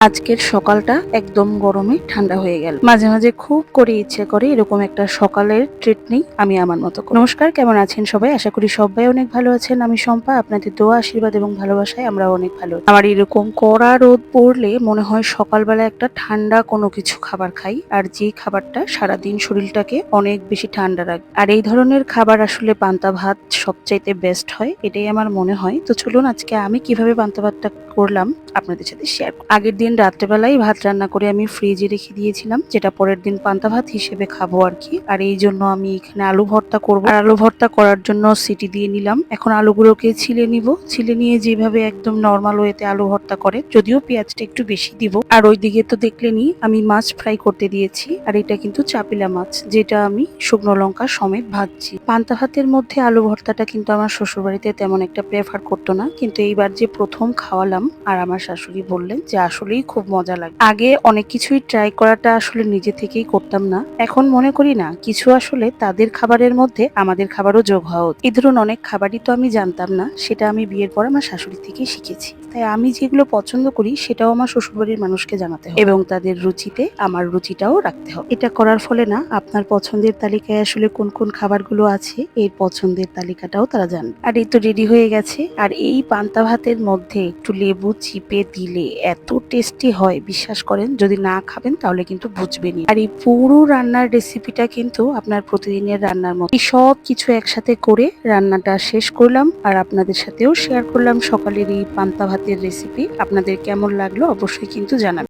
আজকের সকালটা একদম গরমে ঠান্ডা হয়ে গেল। মাঝে মাঝে খুব করে ইচ্ছে করে এরকম একটা সকালের ট্রিট নেই আমি আমার মতো করে। নমস্কার, কেমন আছেন সবাই? আশা করি সবাই অনেক ভালো আছেন। আমি শম্পা, আপনাদের দোয়া, আশীর্বাদ এবং ভালোবাসায় আমরা অনেক ভালো আছি। আমার এরকম কড়া রোদ পড়লে মনে হয় সকালবেলা একটা ঠান্ডা কোনো কিছু খাবার খাই, আর যে খাবারটা সারাদিন শরীরটাকে অনেক বেশি ঠান্ডা রাখে। আর এই ধরনের খাবার আসলে পান্তা ভাত সবচাইতে বেস্ট হয়, এটাই আমার মনে হয়। তো চলুন আজকে আমি কিভাবে পান্তা ভাতটা করলাম আপনাদের সাথে শেয়ার। আগের দিন রাত্রেবেলায় ভাত রান্না করে আমি ফ্রিজে রেখে দিয়েছিলাম, যেটা পরের দিন পান্তা ভাত হিসেবে খাবো আর কি। আর এই জন্য আমি এখানে আলু ভর্তা করব, আর আলু ভর্তা করার জন্য সিটি দিয়ে নিলাম। এখন আলুগুলোকে ছিলে নিব, ছিলে নিয়ে যেভাবে একদম নর্মাল ওয়েতে আলু ভর্তা করে, যদিও পেঁয়াজটা একটু বেশি দিব। আর ওইদিকে তো দেখলেনি আমি মাছ ফ্রাই করতে দিয়েছি, আর এটা কিন্তু চাপিলা মাছ, যেটা আমি শুকনো লঙ্কা সমেত ভাজছি। পান্তা ভাতের মধ্যে আলু ভর্তাটা কিন্তু আমার শ্বশুরবাড়িতে তেমন একটা প্রেফার করতো না, কিন্তু এইবার যে প্রথম খাওয়ালাম আর আমার শাশুড়ি বললেন যে আসলেই খুব মজা লাগে। আগে অনেক কিছুই ট্রাই করাটা আসলে নিজে থেকেই করতাম না, এখন মনে করি না কিছু আসলে তাদের খাবারের মধ্যে আমাদের খাবারও যোগ হওয়া উচিত। এই ধরুন অনেক খাবারই তো আমি জানতাম না, সেটা আমি বিয়ের পর আমার শাশুড়ি থেকে শিখেছি। তাই আমি যেগুলো পছন্দ করি সেটাও আমার শ্বশুরবাড়ির মানুষকে জানাতে হবে, এবং তাদের রুচিতে আমার রুচিটাও রাখতে হবে। এটা করার ফলে না আপনার পছন্দের তালিকায় আসলে কোন কোন খাবারগুলো আছে এই পছন্দের তালিকাটাও তারা জানবে। আর এই তো রেডি হয়ে গেছে। আর এই পান্তা ভাতের মধ্যে একটু লেবু চিপে দিলে এত টেস্টি হয়, বিশ্বাস করেন, যদি না খাবেন তাহলে কিন্তু বুঝবেনই। আর এই পুরো রান্নার রেসিপিটা কিন্তু আপনার প্রতিদিনের রান্নার মতো। এই সব কিছু একসাথে করে রান্নাটা শেষ করলাম, আর আপনাদের সাথেও শেয়ার করলাম সকালের এই পান্তা ভাতের রেসিপি। আপনাদের কেমন লাগলো অবশ্যই কিন্তু জানাবেন।